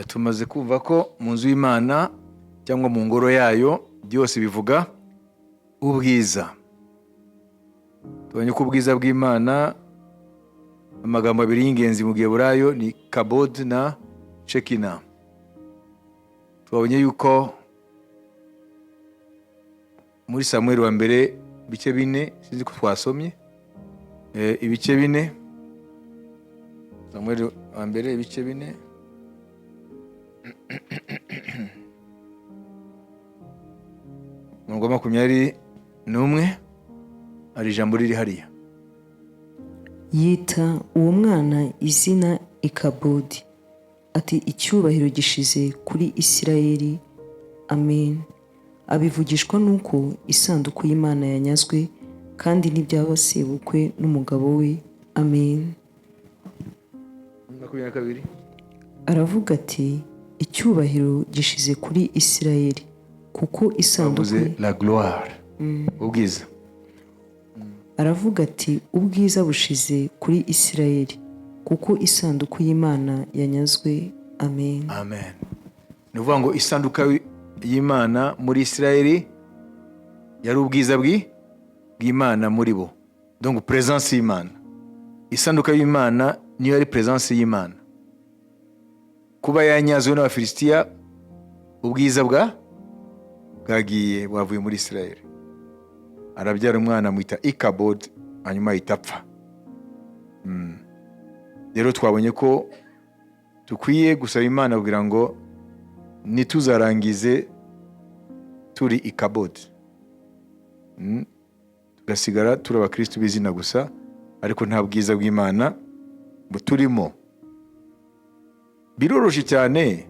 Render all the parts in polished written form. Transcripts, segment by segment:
tumaze kumva ko mu nzu y'Imana cyangwa mu ngoro yayo byose bivuga ubwiza. Tubonye ko ubwiza bw'Imana amagambo abiri y'ingenzi mu Giheburayo ni kabod na shekina. Tubonye yuko muri Samuel wa mbere ibice 4 sinzi ko twasomye ibice 4 Samuel wa mbere ibice 4 Ngoma 21 ari ijambo riri hariya. Yita uwo mwana izina Ikabodi, ati icyubahiro gishize kuri Isirayeli, amen. Abivugishwa nuko isanduku y'Imana yanyazwe, kandi n'ibyaba sebukwe n'umugabo we, amen. 22 Aravuga ati icyubahiro gishize kuri Isirayeli, kuko isanduku la gloire ubwiza. Aravuga ati ubwiza bushize kuri Isirayeli, kuko isanduku y'Imana yanyazwe, amen. Amen. Nuvuga ngo isanduka y'Imana muri Isirayeli yari ubwiza bw'Imana muri bo. Donc présence y'Imana. Isanduka y'Imana niyo yari présence y'Imana. Kuba yanyazwe n'Abafilisitiya ubwiza bwagiye bwavuye muri Isirayeli. Arabyara umwana mwita Ikabod, hanyuma itapfa. Rero twabonye ko tukwiye gusaba Imana kugira ngo nituzarangize turi Ikabod, tugasigara turi abakristo bizina gusa, ariko nta bwiza bw'Imana buturimo. Biroroshye cyane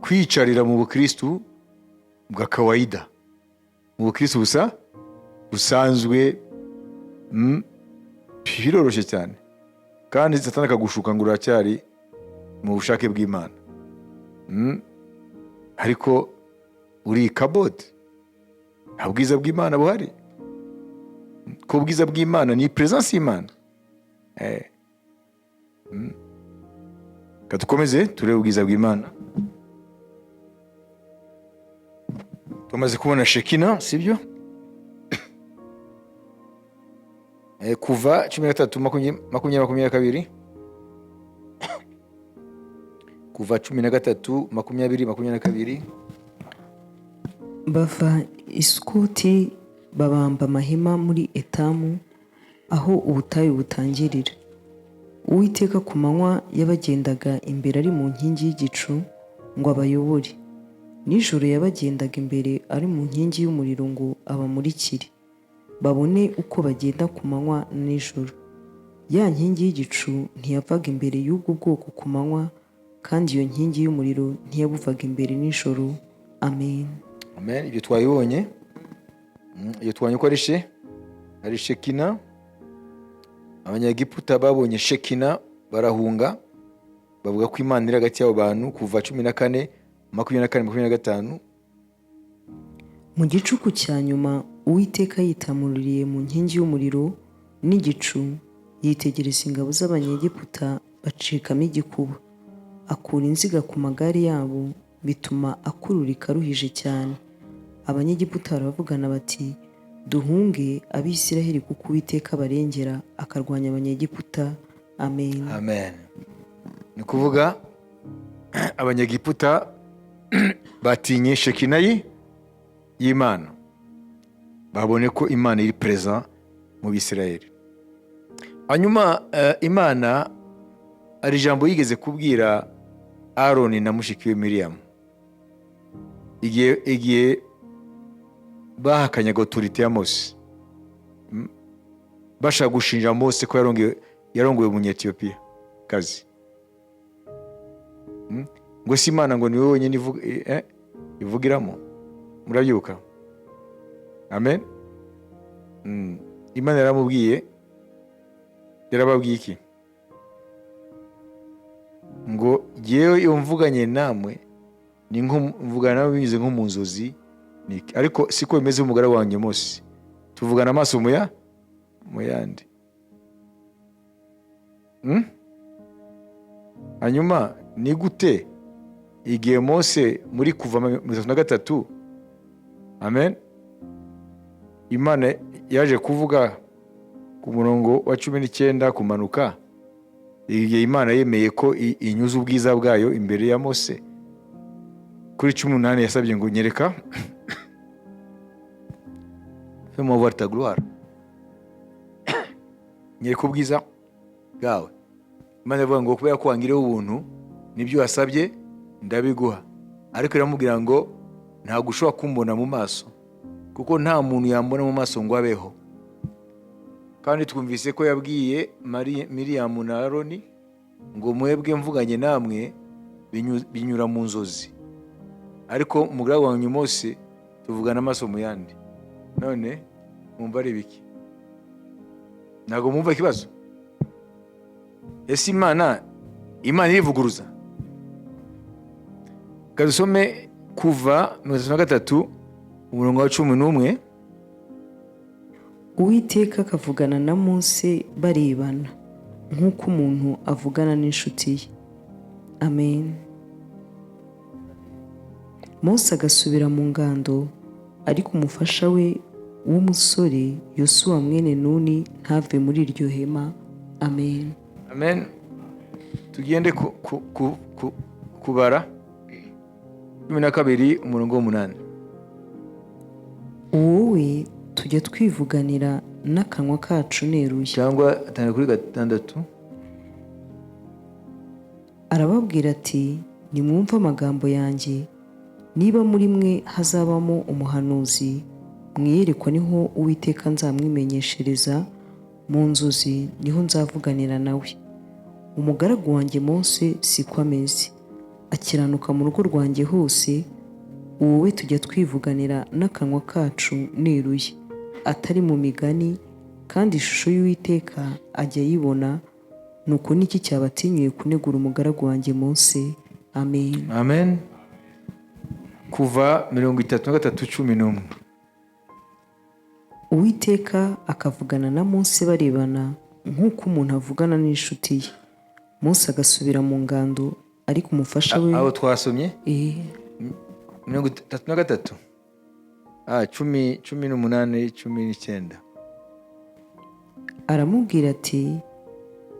kwicarira mu bukristo bwa kawaida, mu bukristo busanzwe, biroroshye cyane, kandi Satani akagushuka ngo uracyari mu bushake bw'Imana. Ariko uri Ikabod, nta bwiza bw'Imana buhari, ko ubwiza bw'Imana ni presence y'Imana. Katukomeze turebe ubwiza bw'Imana. Tumaze kubona Shekina, sibyo? Kuva 13:22 Kuva 13:22 Bava Isukoti babamba amahema muri Etamu, aho ubutayu butangirira. Uwiteka ku manywa yabagendaga imbere ari mu nkingi y'igicu ngo abayobore, nijoro yabagendaga imbere ari mu nkingi y'umuriro ngo abamurikire, babone uko bagenda ku manywa na nijoro. Ya nkingi y'igicu ntiyavaga imbere y'ubwo bwoko ku manywa, kandi iyo nkingi y'umuriro ntiyabuvaga imbere nijoro, amen. Amen. Ibyo twayibonye, iyo twabonye ko ari Shekina. Abanyagiputa babonye Shekina barahunga, bavuga ko Imana iri hagati y'abo bantu. Kuva 14:24-25. Mu gicuku cya nyuma Uwiteka yitamururiye mu nkingi y'umuriro n'igicu, yitegereza ingabo z'Abanyegiputa bacikamo igikuba, akura inziga ku magare yabo, bituma akururika ruhije cyane. Abanyegiputa baravugana bati duhunge Abisiraheli, kuko Uwiteka barengera akarwanya Abanyegiputa, amen. Amen. Ni kuvuga Abanyegiputa batinye Shekina y'Imana, babone ko Imana iri present mu Bisirayeli. Hanyuma Imana ari ijambo yigeze kubwira Aaron na mushiki we Miriam, igihe bahakanyaga autorité ya Mose, bashaka gushinja Mose ko yarongoye umunyetiyopiya kazi. Ngo si Imana ngo ni wowe wenyine ivugiramo. Murabyuka? Amen. Imana yaramubwiye, yarababwiye iki? Ngo yewe iyo mvuganye namwe ni nko mvugana nawe binyuze nko mu nzozi, ariko siko bimeze umugara wanjye Mose, tuvugana amaso mu yandi. Hanyuma ni gute igihe Mose muri kuva 33, amen, Imana yaje kuvuga ku murongo wa 19 kumanuka, igihe Imana yemeye ko inyuza ubwiza bwayo imbere ya Mose, kuri 18 yasabye ngo nyereka fais-moi voir ta gloire, nyereka ubwiza bwawe. Imana ivuga ngo kubera ko wangireho ubuntu nibyo wasabye ndabiguha, ariko iramubwira ngo ntabwo ushobora kumbona mu maso, kuko nta muntu yambona mu maso ngo abeho. Kandi twumvise ko yabwiye Miriyamu na Aroni ngo mwebwe mvuganye namwe binyura mu nzozi, ariko umugaragu wanyu Mose tuvugana amaso mu yandi. None mwumva ari biki? Ntabwo mwumva ikibazo? Ese Imana irivuguruza? Kadusome kuva 33 umurongo wa 11. Uwiteka akavugana na Mose barebana nk'uko umuntu avugana n'inshuti ye. Amen. Mose agasubira mu ngando, ariko umufasha we w'umusore Yosuwa mwene Nuni ntave muri iryo hema. Amen. Amen. Tugende kubara 12 umurongo w'8. Wowe tujya twivuganira n'akanwa kacu neruye. Cyangwa 5-6. Arababwira ati, nimwumve amagambo yanjye, niba muri mwe hazabamo umuhanuzi, mwiyerekwa niho Uwiteka nzamwimenyeshereza, mu nzozi niho nzavuganira nawe. Umugaragu wanjye Mose siko ameze, akiranuka mu rugo rwanjye hose. Wowe tujya twivuganira n'akanwa kacu neruye, atari mu migani, kandi ishusho y'Uwiteka ajya ayibona. Nuko niki cyabatinyuye kunegura umugaragu wanjye Mose? Amen. Amen. Kuva 33:11. Uwiteka akavugana na Mose barebana nk'uko umuntu avugana n'inshuti ye. Mose agasubira mu ngando, ariko umufasha we aho twasomye 33 18-19. aramubwira ati,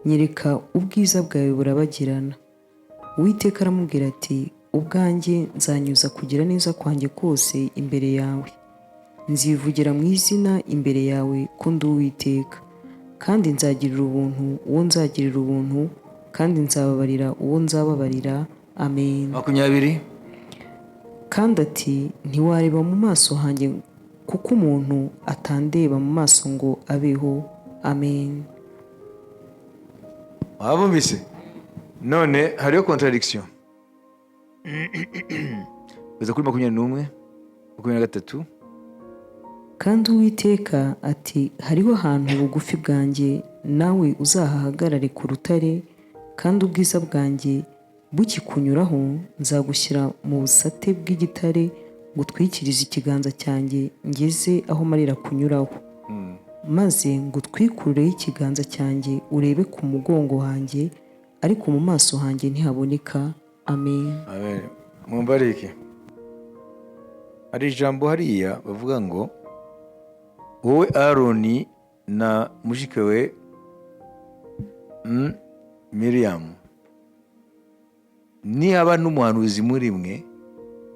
nyereka ubwiza bwawe burabagirana. Uwiteka aramubwira ati, ubwanjye nzanyuza kugira neza kwanjye kose imbere yawe, nzivugira mu izina imbere yawe ko ndi Uwiteka, kandi nzagirira ubuntu uwo nzagirira ubuntu, kandi nzababarira uwo nzababarira. Amen. 20. Kandi ati, ntiwareba mu maso hanjye, kuko umuntu atandeba mu maso ngo abeho. Amen. Wabumvise? None hariyo contradiction. Kuza kuri 21-23. Kandi Uwiteka ati, hariho ahantu bugufi bwanjye, nawe uzahahagarare ku rutare, kandi ubwiza bwanjye bukikunyuraho, nzagushyira mu busate bw'igitare, ngutwikirize ikiganza cyanjye ngeze aho marira kunyuraho, maze ngutwikureho ikiganza cyanjye urebe ku mugongo wanjye, ariko mu maso hanjye ntihaboneka. Amen. Amen. Mumbarike. Hari ijambo hariya bavuga ngo wowe Aroni na mushike we Miriyamu, nihaba n'umuhanuzi muri mwe,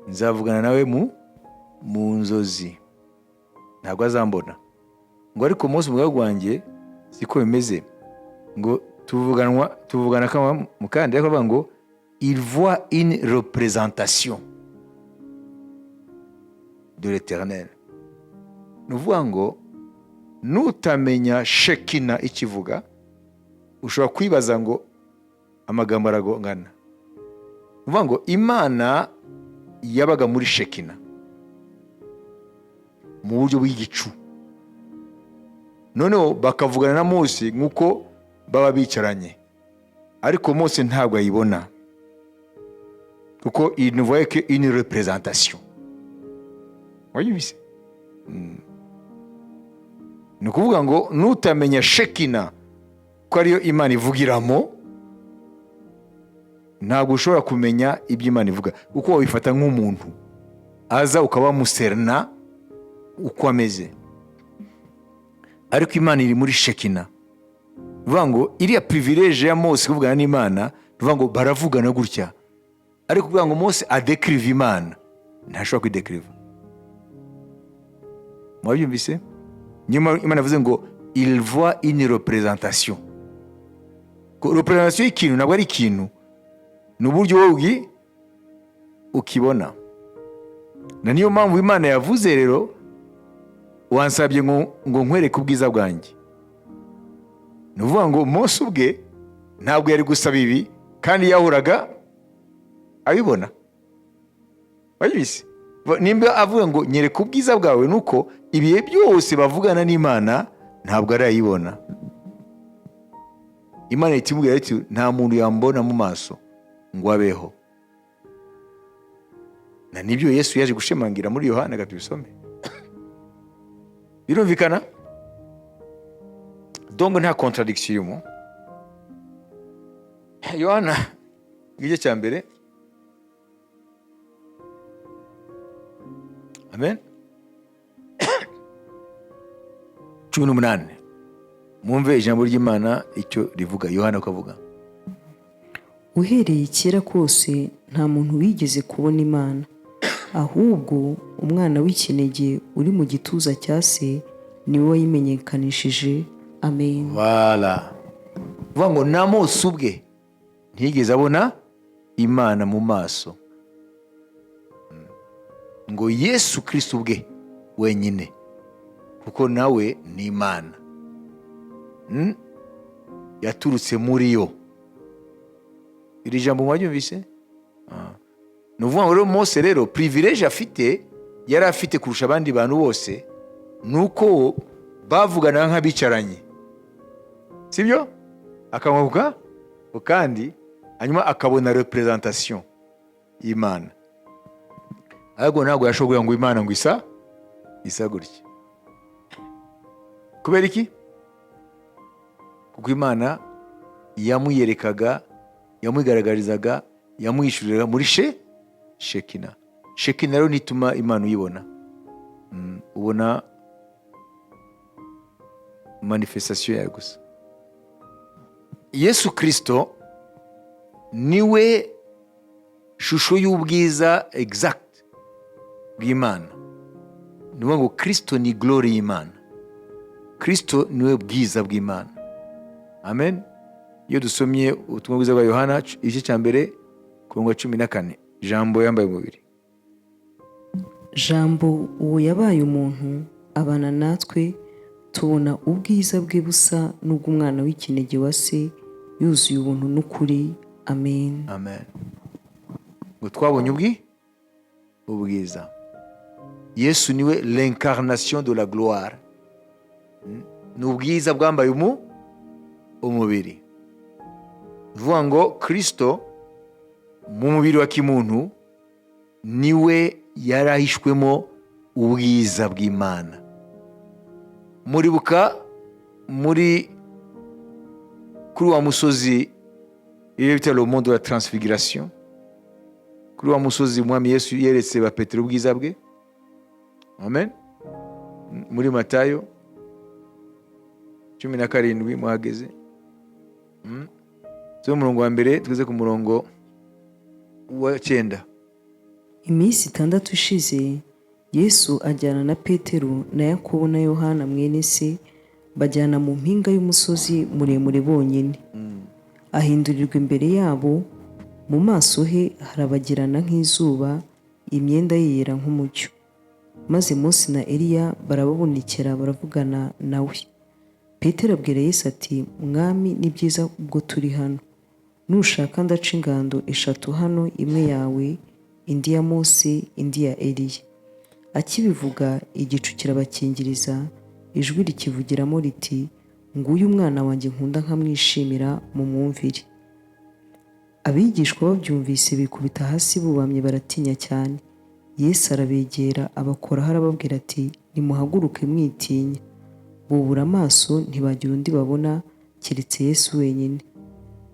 nzavugana nawe mu nzozi, ntabwo azambona. Ngo ariko Mose umugaragu wanjye siko bimeze, ngo tuvugana kama mukandi, ariko bavuga ngo il voit une représentation de l'Éternel. Nuvuga ngo nutamenya Shekina ikivuga, ushobora kwibaza ngo amagambo aragongana. Nuvuga ngo Imana yabaga muri Shekina mu buryo bw'igicu, noneho bakavugana na Mose nk'uko baba bicaranye, ariko Mose ntabwo ayibona, kuko il ne voyait que une représentation. Wayibise? Ni ukuvuga ngo nutamenya Shekina ko ariyo Imana ivugiramo, ntabwo ushobora kumenya ibyo Imana ivuga kuko wabifata nk'umuntu aza ukaba muserna uko ameze, ariko Imana iri muri Shekina. Vuga ngo iriya privilege ya Mose kuvugana n'Imana, vuga ngo baravugana gutya, ariko kuvuga ngo Mose adekrive Imana ntashobora kwidekriva. Mwabyumvise? Nyuma Imana yavuze ngo il voit une représentation. Représentation y'ikintu ntabwo ari ikintu, ni uburyo wowe ukibona. Na niyo mpamvu Imana yavuze rero, wansabye ngo nkwereke ubwiza bwanjye. Ni ukuvuga ngo Mose ubwe ntabwo yari gusaba ibi kandi yahuraga abibona. Wabibise? Nimba avuga ngo nyereka ubwiza bwawe, nuko ibihe byose bavugana n'Imana ntabwo arayibona. Imana itimubwira iti nta muntu yambona mu maso ngo abeho. Na nibyo Yesu yaje gushimangira muri Yohana gatubisome. Birumvikana? Donc nta contradiction mo. Yohana igice cya mbere. Amen. 18. Mwumve ijambo ry'Imana icyo rivuga. Yohana ukavuga, uhereye kera kose nta muntu wigeze kubona Imana, ahubwo umwana w'ikinege uri mu gituza cya se niwe wayimenyekanishije. Amen. Voilà. Vuga ngo na Mose ubwe ntiyigeze abona Imana mu maso, ngo Yesu Kristo ubwe wenyine, kuko nawe ni Imana. Yaturutse muri yo. Iri jambo mwaryumvise? Ni ukuvuga ngo rero Mose rero privilege afite, yari afite kurusha abandi bantu bose, nuko bavugana nk'abicaranye, sibyo? Akamwabuka kandi hanyuma akabona representation y'Imana. Ariko ntabwo yashobora ngo Imana ngo isa gutya. Kubera iki? Kuko Imana yamuyerekaga, yamugaragarizaga, yamwishuriraga muri Shekina. Shekina rero nituma Imana uyibona. Ubona manifestation yayo gusa. Yesu Kristo niwe shusho y'ubwiza exact bw'Imana. Niwe ngo Kristo ni glory y'Imana. Kristo niwe bwiza bw'Imana. Amen. Iyo dusomye ubutumwa bwiza bwa Yohana igice cya mbere ku murongo 14, Jambo yambaye umubiri. Jambo uwo yabaye umuntu abana natwe, tubona ubwiza bwe busa n'ubw'umwana w'ikinege wa se, yuzuye ubuntu n'ukuri. Amen. Amen. Ngo twabonye ubwiza. Yesu niwe l'incarnation de la gloire. Ni ubwiza bwambaye umubiri. Vuga ngo Kristo mu mubiri wa kimuntu niwe yarahishwemo ubwiza bw'Imana. Muribuka kuri wa musozi bita le mont de la transfiguration, kuri wa musozi umwami Yesu yeretse ba Petero ubwiza bwe. Amen. Muri Matayo 17 muhageze. So umurongo wa mbere tugeze ku murongo wa 9. Iminsi 6 ishize, Yesu ajyana na Petero na Yakobo na Yohana mwene se, bajyana mu mpinga y'umusozi muremure bonyine. Ahindurirwa imbere yabo, mu maso he harabagirana nk'izuba, imyenda ye yera nk'umucyo. Maze Mose na Eliya barababonekera baravugana nawe. Petero abwira Yesu ati, Mwami, ni byiza ubwo turi hano. Nushaka ndaca ingando 3 hano, imwe yawe, indi ya Mose, indi ya Eliya. Akibivuga igicu kirabakingiriza, ijwi rikivugiramo riti, Nguyu umwana wanjye nkunda nkamwishimira, mumwumvire. Abigishwa babyumvise bikubita hasi bubamye baratinya cyane. Yesu arabegera abakoraho arababwira ati, nimuhaguruke mwitinya. Bubura amaso ntibagira undi babona keretse Yesu wenyine.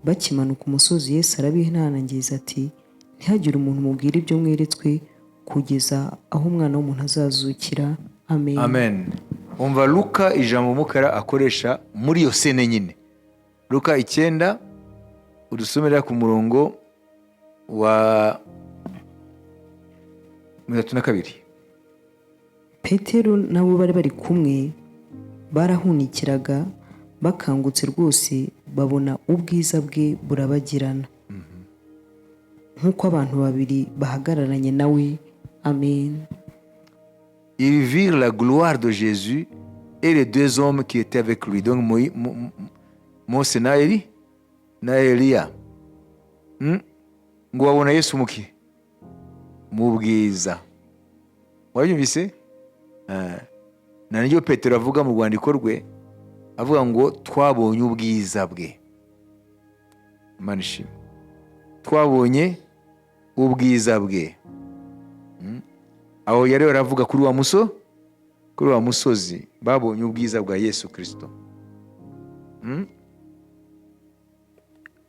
bakimanuka umusozi Yesu arabihanangiriza ati ntihagire umuntu mubwira ibyo mweretswe kugeza aho umwana w'umuntu azazukira. Amen. Amen. Umva Luka ijambo mukara akoresha muri iyo sene nyine. Luka 9 udusomera ku murongo wa 32. Petero nabo bari kumwe barahunikiraga, bakangutse rwose babona ubwiza bwe burabagirana nk'uko abantu babiri bahagararanye nawe. Amen. Ils virent la gloire de Jésus et les deux hommes qui étaient avec lui. Donc Mose na Eliya. Ngo babona Yesu muki mu bwiza. Wabyumvise? Na niryo Petero avuga mu rwandiko rwe, avuga ngo twabonye ubwiza bwe. Manishimwe. Twabonye ubwiza bwe. Aho yari aravuga kuri wa musozi babonye ubwiza bwa Yesu Kristo.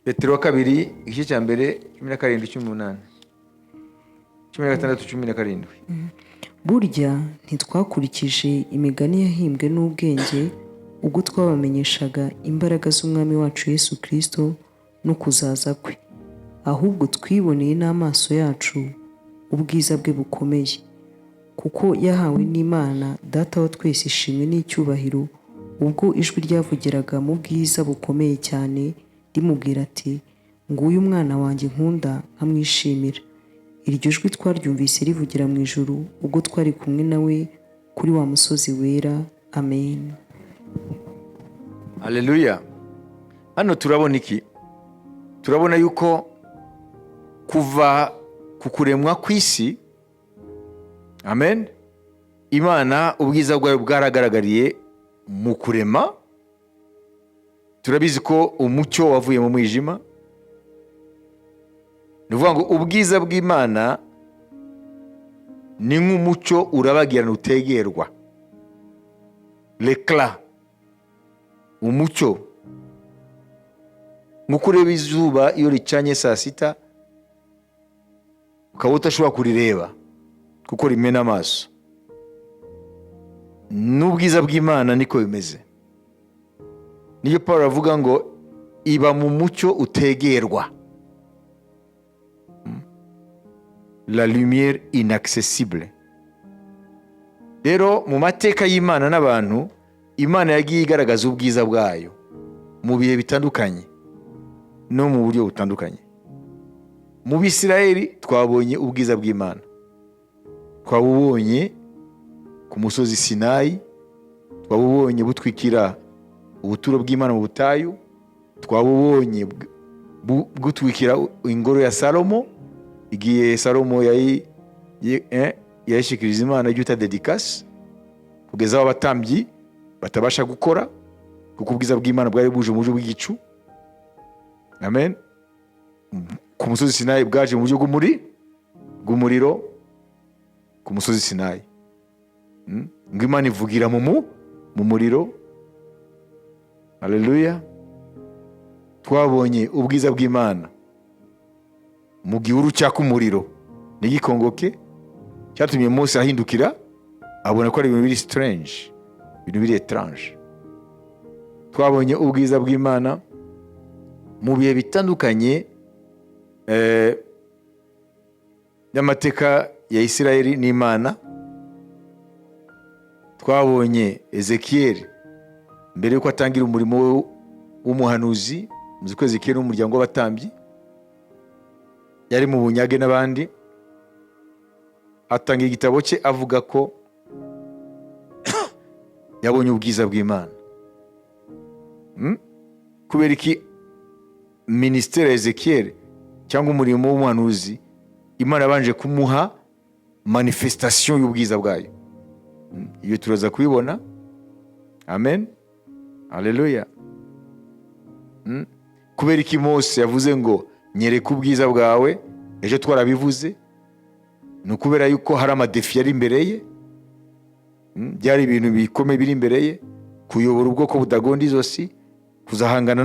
Petero 2 igice cya mbere 17-18 16-17. Burya ntitwakurikije imigani yahimbwe n'ubwenge ubwo twabamenyeshaga imbaraga z'umwami wacu Yesu Kristo no kuzaza kwe, ahubwo twiboneye n'amaso yacu ubwiza bwe bukomeye, kuko yahawe n'Imana Data wa twese ishimwe n'icyubahiro, ubwo ijwi ryavugiraga mu bwiza bukomeye cyane rimubwira ati nguyu umwana wanjye nkunda nkamwishimira. Iryo jwi twaryumvise rivugira mu ijuru ubwo twari kumwe nawe kuri wa musozi wera. Amen. Haleluya. Hano turabona iki? Turabona yuko kuva ku kuremwa kw'isi, amen, Imana ubwiza bwayo bwaragaragariye mu kurema. Turabizi ko umucyo wavuye mu mwijima. Nuvuga ngo ubwiza bw'Imana ni nk'umucyo urabagirana utegerwa. L'éclat, umucyo. Nk'uko ureba izuba iyo ricanye saa sita ukaba utashobora kurireba kuko rimena amaso. N'ubwiza bw'Imana niko bimeze. Niyo Paulo avuga ngo iba mu mucyo utegerwa. La lumière inaccessible. Rero mu mateka y'Imana n'abantu, Imana yagiye igaragaza ubwiza bwayo mu bihe bitandukanye no mu buryo butandukanye. Mu Bisirayeli twabonye ubwiza bw'Imana. Twabubonye ku musozi Sinayi, twabubonye butwikira ubuturo bw'Imana mu butayu, twabubonye butwikira ingoro ya Salomo igihe Salomo yayishikiriza Imana yuta dedikasi kugeza aho abatambyi batabasha gukora kuko ubwiza bw'Imana bwari buje mu buryo bw'igicu. Amen. Ku musozi Sinayi bwaje mu buryo bw'umuriro ku musozi Sinayi. Ngo Imana ivugira mu muriro. Haleluya. Twabonye ubwiza bw'Imana mu gihuru cyaka umuriro n'igikongoke cyatumye Mose ahindukira abona ko ari ibintu biri strange, ibintu biri étrange. Twabonye ubwiza bw'Imana mu bihe bitandukanye y'amateka ya Isirayeli n'Imana. Twabonye Ezekiel mbere yuko atangira umurimo w'umuhanuzi, muzi ko Ezekiel n'umuryango w'abatambyi yari mu bunyage n'abandi, atanga igitabo cye avuga ko yabonye ubwiza bw'Imana. Kubera iki ministere ya Ezekiel cyangwa umurimo w'umuhanuzi Imana yabanje kumuha manifestation y'ubwiza bwayo. Iyo turaza kubibona. Amen. Haleluya. Kubera iki Mose yavuze ngo nyereka ubwiza bwawe, ejo twarabivuze, ni ukubera yuko hari amadefi yari imbere ye. Byari ibintu bikomeye biri imbere ye, kuyobora ubwoko budagonda izosi, kuzahangana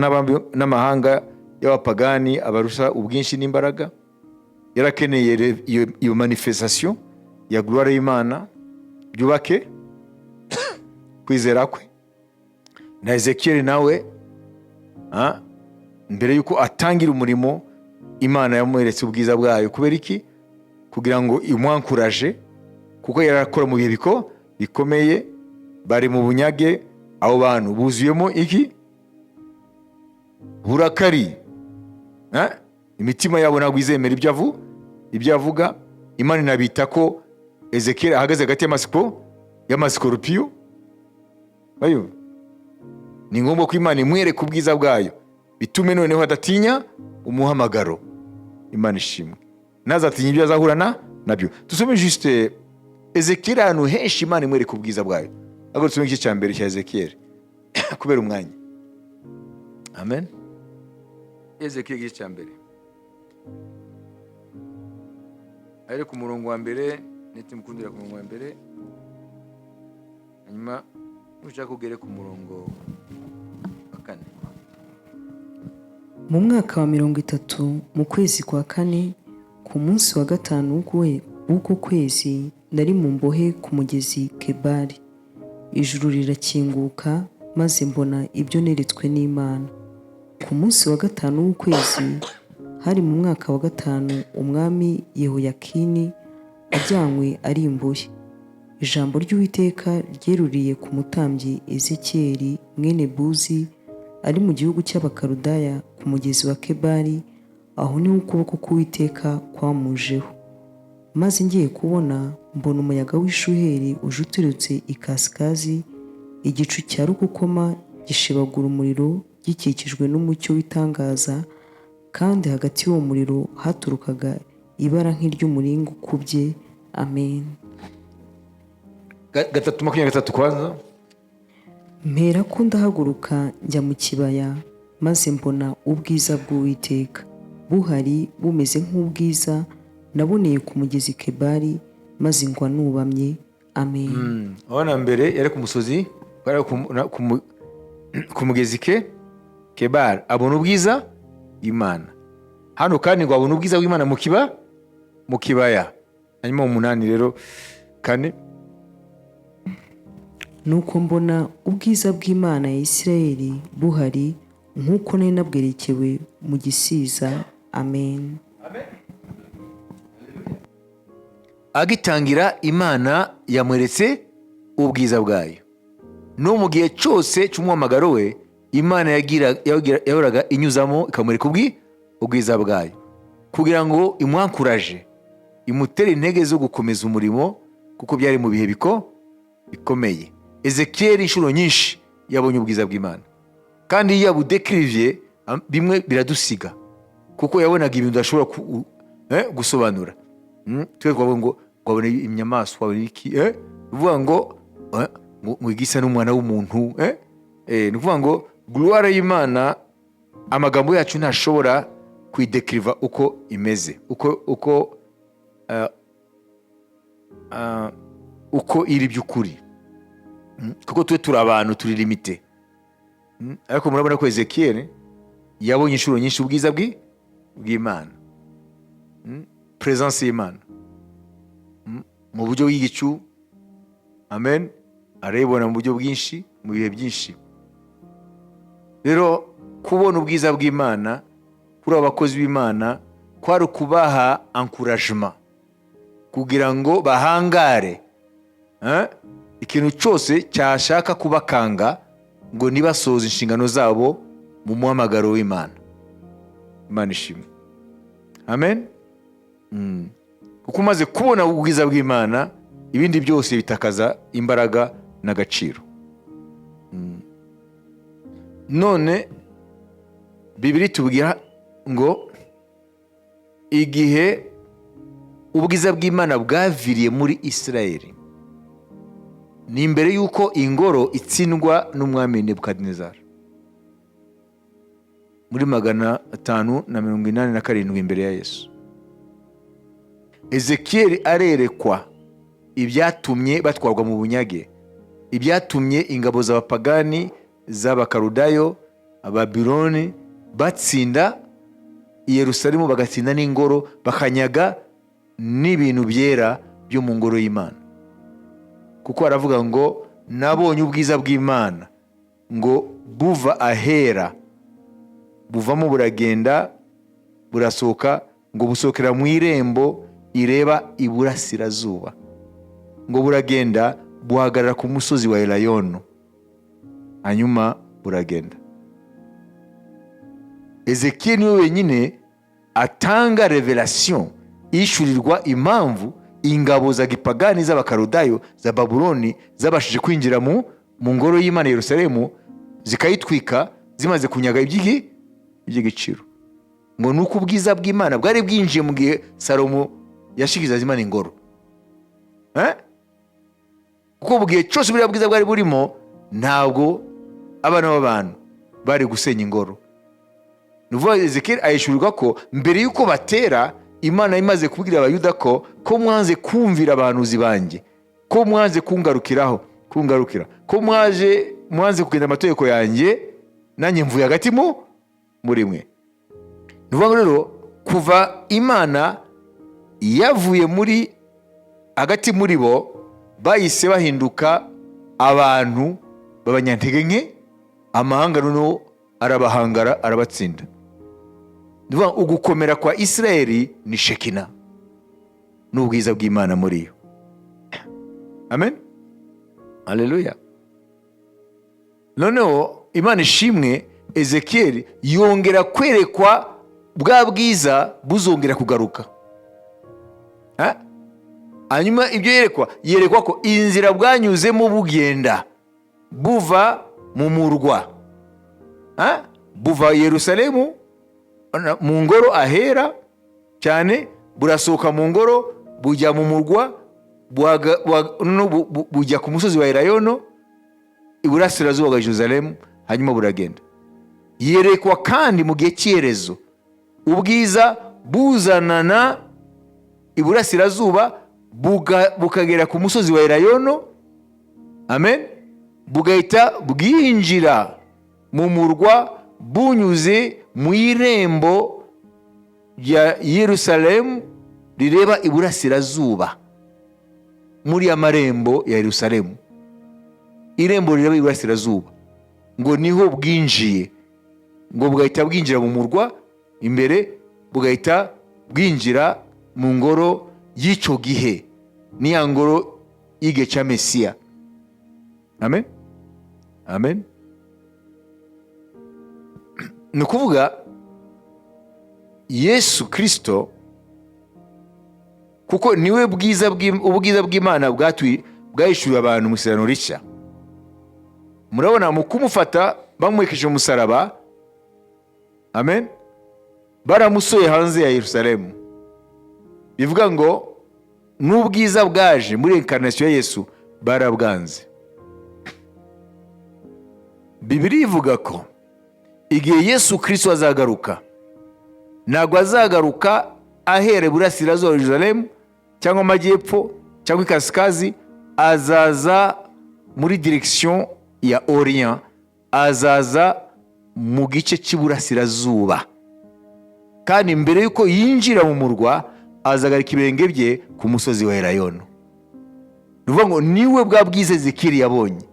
n'amahanga y'abapagani abarusha ubwinshi n'imbaraga. Yarakeneye iyo manifestation ya gloire y'Imana byubake kwizera kwe. Na Ezekiel nawe mbere yuko atangira umurimo, Imana yamweretse ubwiza bwayo. Kubera iki? Kugira ngo imwankuraje, kuko yarakora mu bihe bikomeye. Bari mu bunyage, abo bantu buzuyemo iki? Burakari. Imitima yabo ntabwo izemera ibyo avuga. Imana inabita ko Ezekiel ahagaze hagati y'amasikorupiyo. Ni ngombwa ko Imana imwereka ubwiza bwayo, bitume noneho adatinya umuhamagaro. Imana ishimwe, ntazatinya ibyo azahura nabyo. Tusome juste Ezekiel ahantu henshi Imana imwereka ubwiza bwayo. Ahubwo tusome igice cya mbere cya Ezekiel kubera umwanya. Amen. Ezekiel igice cya mbere, ari ku murongo wa mbere. Neti mukundira ku murongo wa mbere, hanyuma nushaka kugere ku murongo wa 4. Mu mwaka wa 30 mu kwezi kwa 4 ku munsi wa 5 w'uko kwezi, nari mu mbohe ku mugezi Kebari. Ijuru rirakinguka, maze mbona ibyo neretswe n'Imana. Ku munsi wa 5 w'ukwezi, hari mu mwaka wa 5, umwami Yehoyakini ajyanywe ari imbohe. Ijambo ry'Uwiteka ryeruriye ku mutambyi Ezekiel mwene Buzi, ari mu gihugu cy'Abakarudaya ku mugezi wa Kebari. Aho niho ukuboko k'Uwiteka kwamujeho. Maze ngiye kubona, mbona umuyaga w'ishuheri uje uturutse ikasikazi, igicu cya rukokoma gishibagura umuriro gikikijwe n'umucyo w'itangaza, kandi hagati y'uwo muriro haturukaga ibara nk'iry'umuringa ukubye. Amen. 3:23 kwanza. Mpera ko ndahaguruka njya mu kibaya, maze mbona ubwiza bw'Uwiteka buhari bumeze nk'ubwiza naboneye ku mugezi Kebari, maze ngwa nubamye. Amen. Abana mbere yari ku musozi, ku mugezi Kebari, abona ubwiza bw'Imana. Hano kandi ngo abona ubwiza bw'Imana mu kibaya. Hanyuma 8 rero 4, nuko mbona ubwiza bw'Imana ya Isirayeli buhari nk'uko nari nabwerekewe mu gisiza. Amen. Agitangira, Imana yamweretse ubwiza bwayo. No mu gihe cyose cy'umuhamagaro we, Imana yahoraga inyuzamo ikamwereka ubwiza bwayo, kugira ngo imwankuraje, imutere intege zo gukomeza umurimo, kuko byari mu bihe bikomeye. Ezekiel inshuro nyinshi yabonye ubwiza bw'Imana, kandi iyo yabudekirivye bimwe biradusiga, kuko yabonaga ibintu adashobora gusobanura. Twe twavuga ngo wabona inyamaswa, wabona iki, uvuga ngo igisa n'umwana w'umuntu. Ni ukuvuga ngo gloire y'Imana, amagambo yacu ntashobora kwidekiriva uko imeze, uko iri by'ukuri, kuko twe turi abantu, turi limite. Ariko murabona ko Ezekiel yabonye inshuro nyinshi ubwiza bw'Imana, presence y'Imana mu buryo bw'igicu. Amen. Arayibona mu buryo bwinshi, mu bihe byinshi. Rero kubona ubwiza bw'Imana kuri abakozi b'Imana kwari kubaha encouragement, kugira ngo bahangare ikintu cyose cyashaka kubakanga ngo nibasoze inshingano zabo mu muhamagaro w'Imana. Imana ishimwe. Amen. Kuko umaze kubona ubwiza bw'Imana, ibindi byose bitakaza imbaraga n'agaciro. None Bibiliya tubwira ngo igihe ubwiza bw'Imana bwaviriye muri Isirayeli, ni imbere y'uko ingoro itsindwa n'umwami Nebukadinezari muri 587 imbere ya Yesu. Ezekiel arerekwa ibyatumye batwarwa mu bunyage, ibyatumye ingabo z'abapagani z'Abakarudayo, Ababiloni batsinda i Yerusalemu bagatsinda n'ingoro, bakanyaga n'ibintu byera byo mu ngoro y'Imana. Kuko aravuga ngo nabonye ubwiza bw'Imana ngo buva ahera, buvamo buragenda burasohoka, ngo busokera mu irembo ireba iburasirazuba, ngo buragenda buhagarara ku musozi wa Elayono, hanyuma buragenda. Ezekiel niwe wenyine atanga revelation ishurirwa impamvu ingabo za gipagani z'abakarudayo za Babuloni zabashije kwinjira mu ngoro y'Imana Yerusalemu, zikayitwika zimaze kunyaga iby'igiciro. Ngo nuko ubwiza bw'Imana bwari bwinjiye mu gihe Salomo yashikizaga Imana ingoro. Kuko mu gihe cyose buriya bwiza bwari burimo, ntabwo abana b'abantu bari gusenya ingoro. Nuvuga Ezekiel ayishurirwa ko mbere yuko batera, Imana imaze kubwira abayuda ko mwanze kumvira abahanuzi banjye, ko mwanze kungarukira, ko mwanze kugenda amategeko yanjye, nanjye mvuye hagati muri mwe. Nuvuga rero kuva Imana yavuye muri hagati muri bo, bahise bahinduka abantu b'abanyantege nke, amahanga noneho arabahangara arabatsinda. Nuvuga ugukomera kwa Isirayeli ni Shekina, n'ubwiza bw'Imana muri yo. Amen, haleluya. Noneho Imana ishimwe, Ezekiel yongera kwerekwa bwa bwiza buzongera kugaruka. Hanyuma ibyo yerekwa ko inzira bwanyuzemo bugenda buva mu murwa, buva Yerusalemu mu ngoro ahera cyane, burasohoka mu ngoro bujya mu murwa, bujya ku musozi wa Elayono iburasirazuba bwa Yerusalemu, hanyuma buragenda. Yerekwa kandi mu gihe cy'iherezo ubwiza buzanana iburasirazuba bukagera ku musozi wa Elayono, amen, bugahita bwinjira mu murwa bunyuze mu irembo rya Yerusalemu rireba iburasirazuba. Muri amarembo ya Yerusalemu, irembo rireba iburasirazuba, ngo niho bwinjiye, ngo bugahita bwinjira mu murwa imbere, bugahita bwinjira mu ngoro y'icyo gihe, niya ngoro y'igihe cya Mesiya. Amen, amen. Ni ukuvuga Yesu Kristo, kuko niwe ubwiza bw'Imana bwahishuriwe abantu mu Isezerano Rishya. Murabona mu kumufata bamwekesheje umusaraba, amen, baramusoye hanze ya Yerusalemu. Bivuga ngo n'ubwiza bwaje muri incarnation ya Yesu barabwanze. Bibiliya ivuga ko igihe Yesu Kristo azagaruka, ntabwo azagaruka ahere iburasirazuba Yerusalemu cyangwa amajyepfo cyangwa ikasikazi, azaza muri direction ya Orient, azaza mu gice cy'iburasirazuba. Kandi mbere yuko yinjira mu murwa, azagarika ibirenge bye ku musozi wa Elayono. Bivuga ngo niwe bwa bwiza Ezekiel yabonye.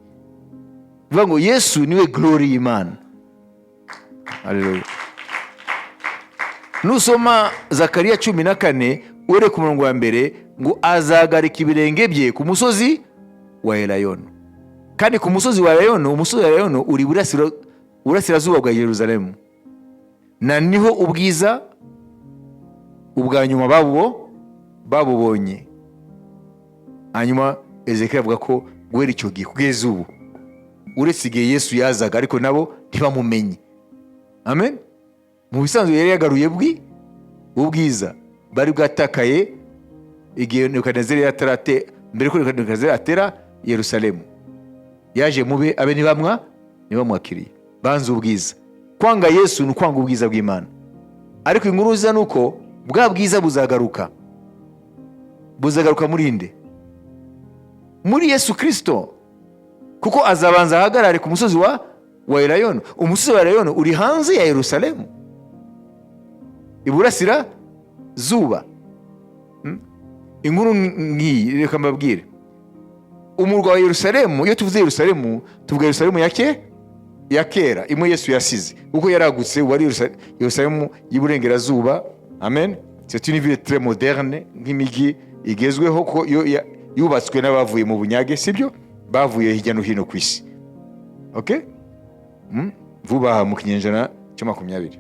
Bivuga ngo Yesu niwe glory y'Imana. Haleluya. Nusoma Zakariya 14 ure ku murongo wa mbere, ngo azagarika ibirenge bye ku musozi wa Elayono. Kandi ku musozi wa Elayono, umusozi wa Elayono uri burasirazuba bwa Yerusalemu, na niho ubwiza ubwa nyuma babubonye. Hanyuma Ezekiel avuga ko guhera icyo gihe kugeza ubu, uretse igihe Yesu yazaga ariko nabo ntibamumenye. Amen. Mu bisanzwe yari yagaruye ubwiza bari bwatakaye igihe Nebukadinezeri mbere ko Nebukadinezeri atera Yerusalemu. Yaje mube abe ntibamwakiriye, banze ubwiza. Kwanga Yesu ni kwanga ubwiza bw'Imana. Ariko inkuru nziza ni uko bwa bwiza buzagaruka muri nde? Muri Yesu Kristo. Kuko azabanza ahagarare ku musozi wa Elayono. Umusozi wa Elayono uri hanze ya Yerusalemu. iburasira zuba. Inkuru ngiyi reka mbabwire, umurwa wa Yerusalemu, iyo tuvuze Yerusalemu tuvuga Yerusalemu ya kera, imwe Yesu yasize kuko yaragutse, wari Yerusalemu y'iburengerazuba. Amen. C'est une ville très moderne, nk'imigi igezweho ko yubatswe n'abavuye mu bunyage, sibyo? Bavuye hirya no hino ku isi. Okay? Vuba mu kinyejana cya 20.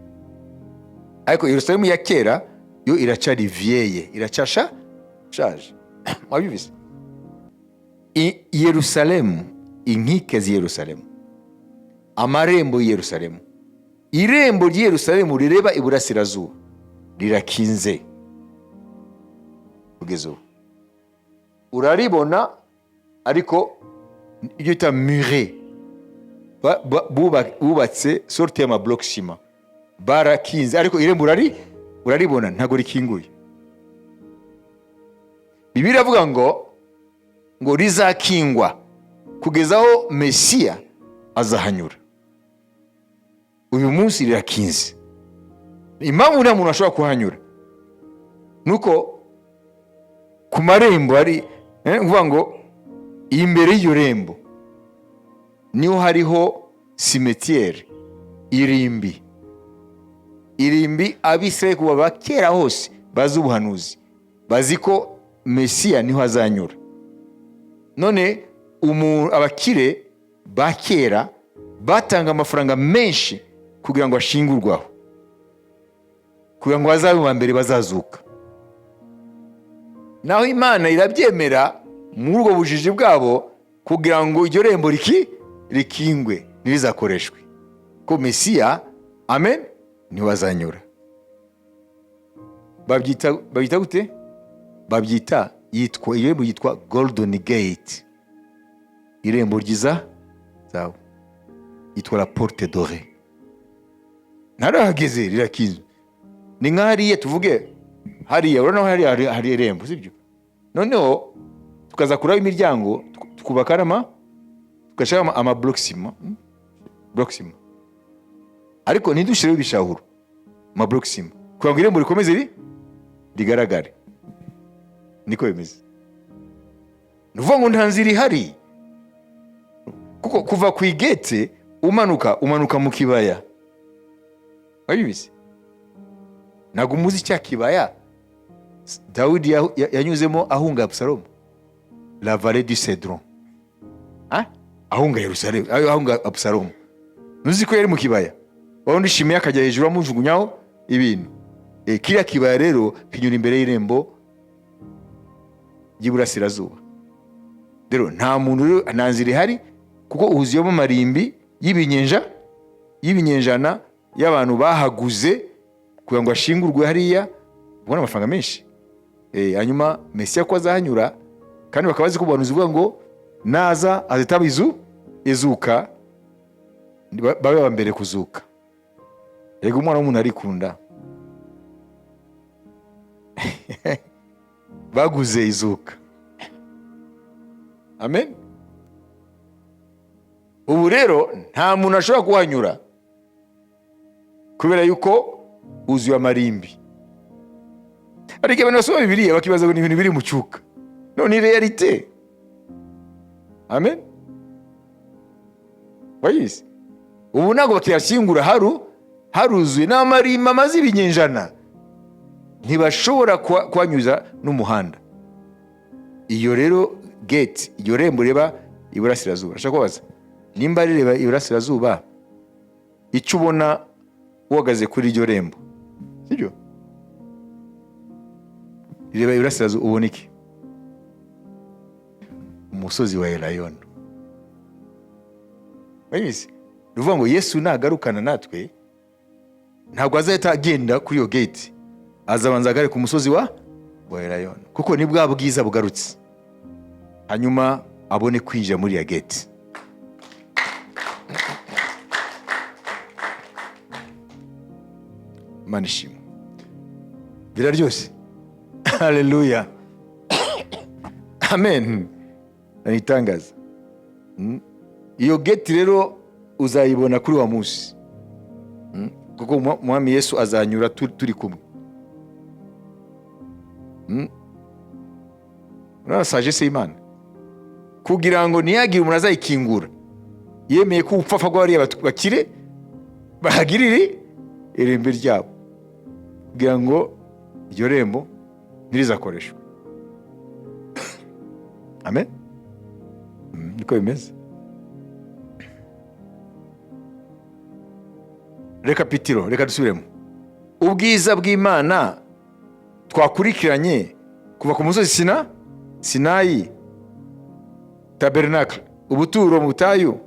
Ariko Yerusalemu ya kera yo iracari vieille, iracasha shaje. Mwabivuze? Yerusalemu, inkike z'Yerusalemu, amarembo y'Yerusalemu, irembo ry'Yerusalemu rireba iburasirazuba rirakinze kugeza ubu. Uraribona ariko ibyo bita mure, bubatse sorte ya bloc ciment, barakinze ariko irembo uraribona ntago rikinguye. Bibiliya avuga ngo rizakingwa kugeza aho Mesiya azahanyura. Uyu munsi rirakinze. Impamvu nta muntu ashobora kuhanyura nuko ku marembo ari uvuga ngo imbere y'iyo rembo niho hariho cimetière, irimbi Abisirayeli kuva bakera hose bazi ubuhanuzi, bazi ko Mesiya niho azanyura. None abakire ba kera batanga amafaranga menshi kugira ngo ashingurwaho, kugira ngo bazabe mu mbere bazazuka. Naho Imana irabyemera muri ubwo bujiji bwabo kugira ngo iryo rembo rikingwe ntirizakoreshwe, ko Mesiya, amen, niho azanyura. Babyita gute? Irembo yitwa Golden Gate, irembo ryiza zawe, yitwa la Porte Dorée. Narahageze rirakinzwe. Ni nk'ahariya tuvuge hariya, urabona hari irembo, sibyo? Noneho tukaza kuraba imiryango, tukubaka tugashaka ama bloc ciment, ariko ntidushireho ibishahuro, ama bloc ciment kugira ngo irembo rikomeze rigaragare. Niko bimeze. Nuvuga ngo nta nzira ihari, kuko kuva ku igete umanuka mu kibaya. Wabibize? Ntabwo muzi cya kibaya Dawidi yanyuzemo ahunga Absalomu, la vallée du Cédron. Ahunga Yerusalemu, ahunga Absalomu. Nuzi ko yari mu kibaya, wawundi Shimeye akajya hejuru amujugunyaho ibintu. Kiriya kibaya rero kinyura imbere y'irembo y'iburasirazuba. Rero nta muntu, nta nzira ihari, kuko uhuziyemo amarimbi y'ibinyenjana y'abantu bahaguze kugira ngo ashingurwe hariya, ubona amafaranga menshi. Hanyuma Mesiya ko azahanyura, kandi bakaba bazi ko ubuhanuzi buvuga ngo naza azitaba izuka, babe aba mbere kuzuka. Yego umwana w'umuntu arikunda. Baguze izuka. Amen. Ubu rero nta muntu ashobora kuhanyura kubera yuko uzuye amarimbi. Ariko abantu basoma Bibiliya bakibaza ngo ni ibintu biri mu cyuka. No, ni realite. Amen. Bayise. Ubu ntabwo bakiyashingura haruzuye n'amarimbi amaze ibinyenjana. Ntibashobora kwanyuza n'umuhanda. Iyo rero gate, iyo rembo reba iburasirazuba. Ashaka kubaza, nimba rireba iburasirazuba, icyo ubona uhagaze kuri iryo rembo, sibyo? Rireba iburasirazuba, ubona iki? Umusozi wa Elayono. Bayizi, ruvuga ngo Yesu nagarukana natwe, ntabwo azahita agenda kuri iyo gate, azabanza agare ku musozi wa Elayono, kuko ni bwa bwiza bugarutse, hanyuma abone kwinjira muri ya gate. Manishimo biraryose. Haleluya. Amen. Anitangaza. Iyo gate rero uzayibona kuri wa munsi, kuko Mwami Yesu azanyura turi kumwe. sagesse y'Imana, kugira ngo ntiyagire umuntu azayikingura. Yemeye ko ubupfapfa bw'abariya bakire bahagirire irembo ryabo, kugira ngo iryo rembo ntirizakoreshwe. Amen. Niko bimeze. Reka dusubiremo. Ubwiza bw'Imana twakurikiranye kuva ku musozi Sinayi, tabernacle, ubuturo mu butayu,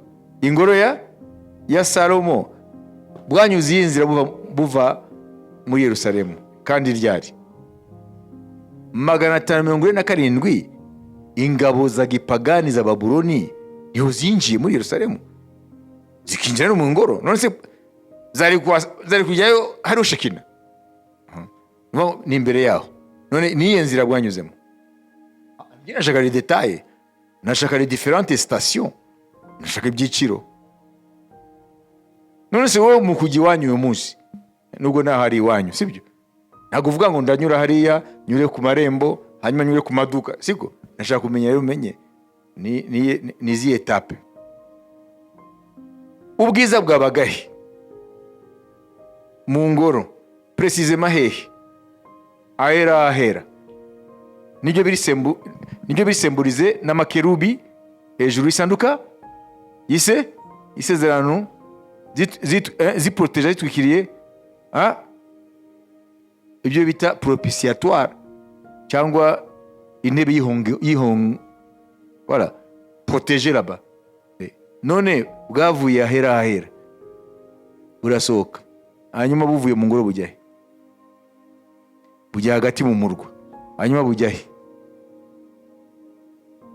ingoro ya Salomo, bwanyuze iyi nzira buva muri Yerusalemu. Kandi ryari 547 ingabo za gipagani za Babuloni niho zinjiye muri Yerusalemu, zikinjira no mu ngoro. None se zari kujyayo hari Shekina ni imbere yaho. None niyo nzira bwanyuzemo. Nashaka les détails, nashaka les différentes stations, nashaka ibyiciro. None se wowe mu kujya iwanyu uyu munsi, nubwo naho hari iwanyu, sibyo? Ntabwo uvuga ngo ndanyura hariya, nyure ku marembo, hanyuma nyure ku maduka, siko? Nashaka kumenya rero umenye ni izihe etape. Ubwiza bwabagahe mu ngoro, précisément hehe? Ahera. Nibyo bisemburize n'amakerubi hejuru y'isanduka isezerano, ziproteja zitwikiriye ibyo bita propitiatoire cyangwa intebe y'ihongo, voilà, protéger là-bas. None bwavuye ahera burasohoka, hanyuma buvuye mu ngoro bujya he? Bujya hagati mu murwa, hanyuma bujya he?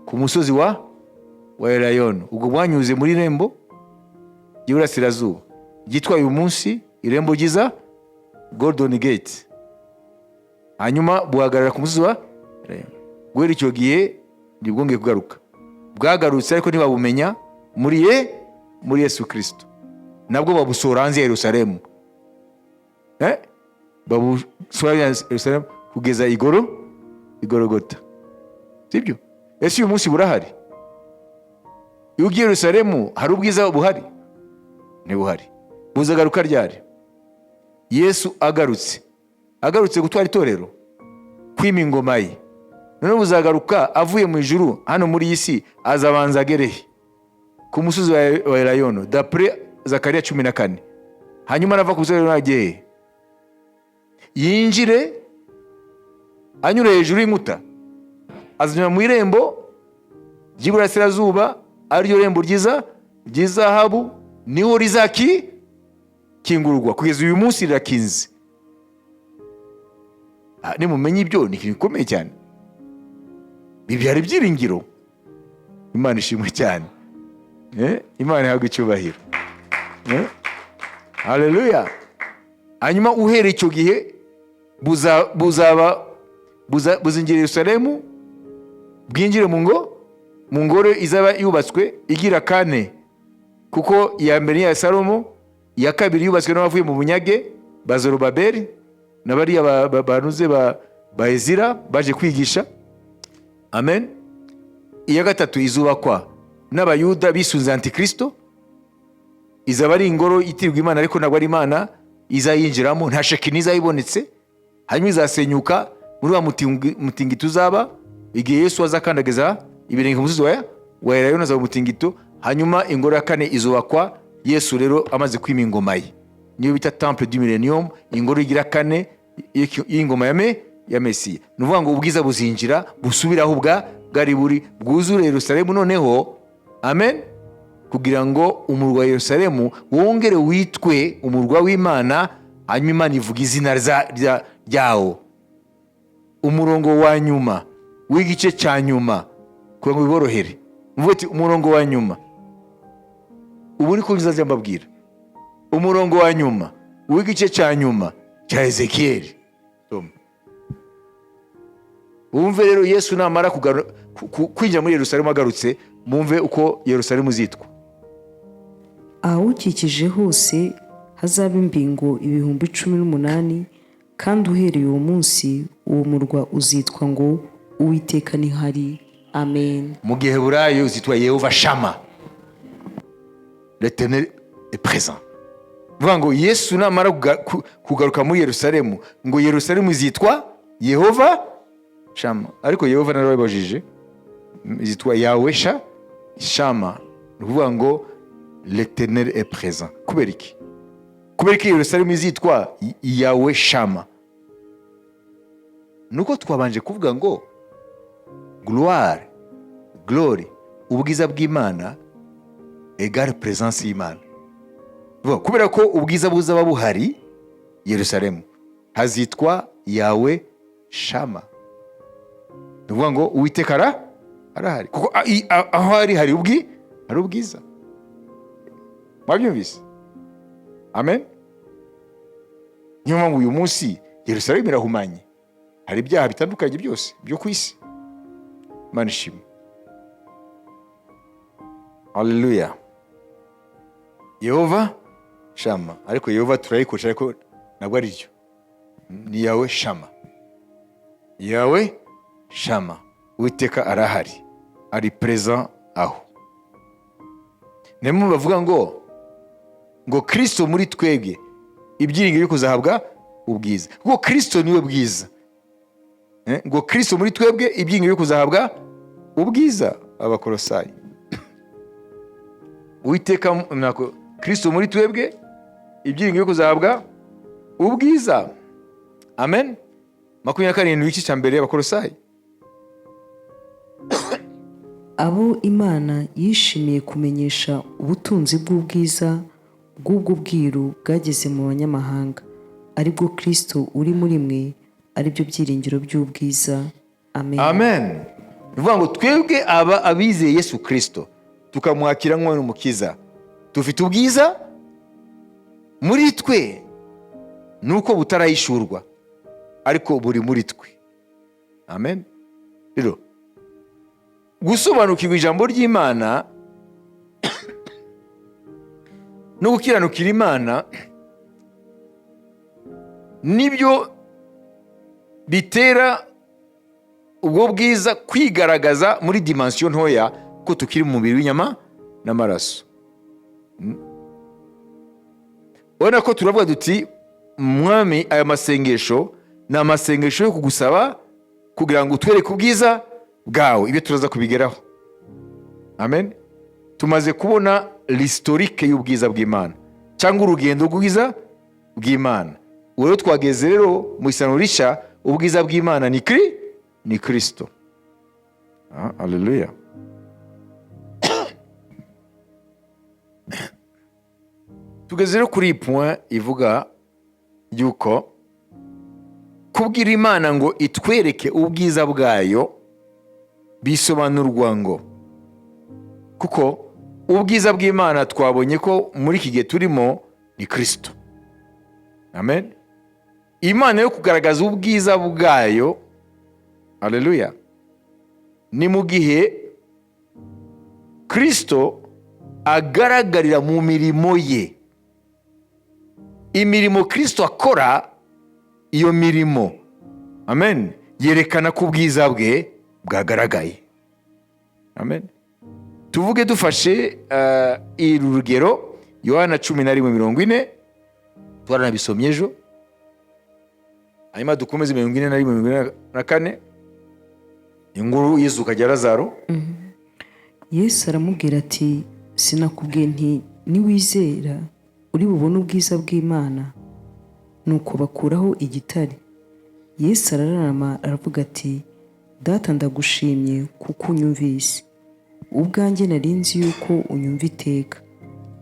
Ku musozi wa Elayono. Ubwo bwanyuze muri rembo y'Iburasirazuba ryitwa Umunsi, irembo ryiza, Golden Gate. Hanyuma buhagarara ku musozi wa guhera icyo gihe ntibwongeye kugaruka. Bwagarutse ariko ntibabumenya muri Yesu Kristo. Nabwo babusora hanze ya Yerusalemu, babusora Yerusalemu kugeza Igorogota, sibyo? Ese uyu munsi burahari? Iyo ugiye Yerusalemu hari ubwiza buhari? Ntibuhari. Buzagaruka ryari? Yesu agarutse gutwara itorero, kwima ingoma ye. None buzagaruka avuye mu ijuru hano muri iyi si, azabanza agerehe ku musozi wa Elayono d'après Zakariya 14. Hanyuma arava ku musozi agiye yinjire anyura hejuru y'inkuta, azanyura mu irembo ry'Iburasirazuba, ariryo rembo ryiza ry'izahabu, niho rizakingurwa. Kugeza uyu munsi rirakinze. Nimumenye ibyo ni ikintu gikomeye cyane. Bibyara ibyiringiro. Imana ishimwe cyane. Imana ihabwe icyubahiro. Haleluya. Hanyuma uhereye icyo gihe buzinjira Yerusalemu, bwinjire mu ngoro izaba yubatswe igira kane, kuko iya mbere ya Salomo, iya kabiri yubatswe n'abavuye mu bunyage ba Zorobabeli n'abariya banuze ba Ezira baje kwigisha. Amen. Iya gatatu izubakwa n'abayuda bisunze Antikristo, izaba ari ingoro itirwa Imana ariko ntabwo ari Imana izayinjiramo, nta Shekina izayibonetse. Hanyuma izasenyuka muri wa mutingito uzaba igihe Yesu azakandagiza ibirenge ku musozi wa Elayono, azaba umutingito. Hanyuma ingoro ya kane izubakwa Yesu rero amaze kwima ingoma ye, niyo bita temple du millennium, ingoro igira kane y'ingoma ya Mesiya. Nuvuga ngo ubwiza buzinjira busubiraho bwari buri, bwuzure Yerusalemu noneho. Amen. Kugira ngo umurwa wa Yerusalemu wongere witwe umurwa w'Imana, hanyuma Imana ivuga izina ryawo. Umurongo wa nyuma w'igice cya nyuma, kugira ngo biborohere, mvuga ati umurongo wa nyuma, ubu ni ko nzaza mbabwira, umurongo wa nyuma w'igice cya nyuma cya Ezekiyeli. Wumve rero Yesu namara kwinjira muri Yerusalemu agarutse, mumve uko Yerusalemu zitwa. Ahawukikije hose hazaba imbingo 18,000 kandi uhereye uwo munsi uwo murwa uzitwa ngo Uwiteka ni hari. Amen. Mu Giheburayo uzitwa Yehova Shama, l'Éternel est présent. Vuga ngo Yesu namara kugaruka muri Yerusalemu, ngo Yerusalemu izitwa Yehova Shama. Ariko Yehova narabajije izitwa Yahweh Shama. Vuga ngo l'Éternel est présent. Kubera iki? Kubera iki Yerusalemu izitwa Yahweh Shama? Nuko twabanje kuvuga ngo glory, ubwiza bw'Imana égale présence y'Imana. Kubera ko ubwiza buzaba buhari Yerusalemu, hazitwa Yahweh Shama. Nuvuga ngo Uwiteka arahari, kuko aho hari ubwiza. Mwabyumvise? Amen. Niyo mpamvu uyu munsi Yerusalemu irahumanye, hari ibyaha bitandukanye byose byo ku isi. Imana ishimwe. Haleluya. Yehova Shama, ariko Yehova turayikoresha ariko ntabwo ari ryo, ni Yahweh Shama. Yahweh Shama, Uwiteka arahari, ari present aho. Nemo bavuga ngo Kristo muri twebwe ibyiringiro byo kuzahabwa ubwiza. Ngo Kristo niwe bwiza. Ngo Kristo muri twebwe ibyiringiro byo kuzahabwa ubwiza. Abakolosayi. Uwiteka nako Kristo muri twebwe ibyiringiro byo kuzahabwa ubwiza. Amen. 27 igice cya mbere y'Abakolosayi. Abo Imana yishimiye kumenyesha ubutunzi bw'ubwiza bw'ubwo bwiru bwageze mu banyamahanga, aribwo Kristo uri muri mwe, aribyo byiringiro by'ubwiza. Amen. Amen. Bivuga ngo twebwe abizeye Yesu Kristo tukamwakira nk'umukiza, dufite ubwiza muri twe, nuko butarahishurwa ariko buri muri twe. Amen. Rero gusobanukirwa ijambo ry'Imana no gukiranukira Imana nibyo bitera ubwo bwiza kwigaragaza muri dimension ntoya, ko tukiri mu mubiri w'inyama n'amaraso. Ubona ko turavuga duti mwami, aya masengesho ni amasengesho yo kugusaba kugira ngo utwereke ubwiza bwawe. Ibyo turaza kubigeraho. Amen. Tumaze kubona l'historique y'ubwiza bw'Imana cyangwa urugendo rw'ubwiza bw'Imana. Rero twageze rero mu isano rishya, ubwiza bw'Imana ni Kristo. Haleluya. Tugeze rero kuri point ivuga yuko kubwira Imana ngo itwereke ubwiza bwayo bisobanurwa ngo, kuko ubwiza bw'Imana twabonye ko muri iki gihe turimo ni Kristo. Amen. Imana yo kugaragaza ubwiza bwayo, haleluya, ni mu gihe Kristo agaragarira mu mirimo ye. Imirimo Kristo akora, iyo mirimo, amen, yerekana ko ubwiza bwe bwagaragaye. Amen. Tuvuge dufashe urugero Yohana 11:40, twaranabisomye ejo. Hanyuma dukomeze 41:44, inkuru y'izuka rya Lazaro. Yesu aramubwira ati, sinakubwiye nti niwizera uri bubone ubwiza bw'Imana? Nuko bakuraho igitare. Yesu arararama aravuga ati, Data ndagushimye kuko unyumvise. Ubwanjye nari nzi yuko unyumva iteka,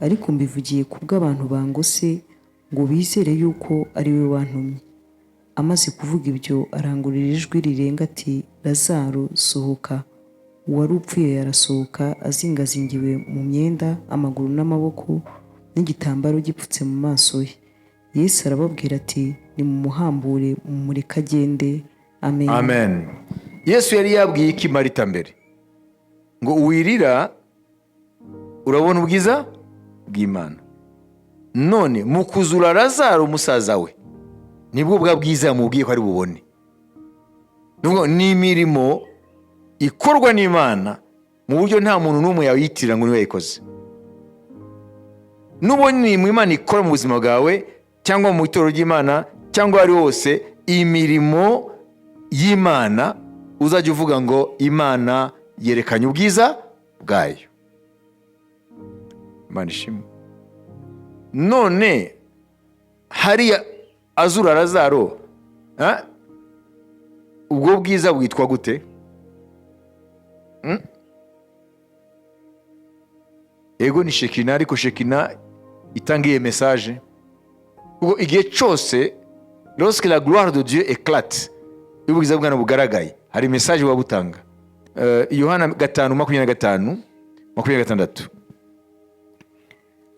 ariko mbivugiye kubw'abantu bangose ngo bizere yuko ari we wantumye. Amaze kuvuga ibyo arangurura ijwi rirenga ati, Lazaro sohoka. Uwari upfuye yarasohoka azingazingiwe mu myenda, amaguru n'amaboko, n'igitambaro gipfutse mu maso ye. Yesu arababwira ati, nimumuhambure mumureke agende. Amen. Amen. Yesu yari yabwiye iki Marita mbere? Ngo uwirira urabona ubwiza bw'Imana. None mu kuzura Lazaro musaza we, nibwo bwa bwiza yamubwiye ko ari bubone. Ni imirimo ikorwa n'Imana mu buryo nta muntu n'umwe yayitirira ngo niwe yayikoze. Nubona imirimo Imana ikora mu buzima bwawe cyangwa mu itorero ry'Imana cyangwa ari hose, imirimo y'Imana uzajya uvuga ngo Imana yerekanye ubwiza bwayo. Imana ishimwe. None hariya azura Lazaro, ubwo bwiza bwitwa gute? Ego ni Shekina, ariko Shekina itangiye message. Ubwo igihe cyose lorsque la gloire de Dieu éclate, ubwiza bw'Imana bugaragaye, hari message wabutanga. Yohana 5:25-26.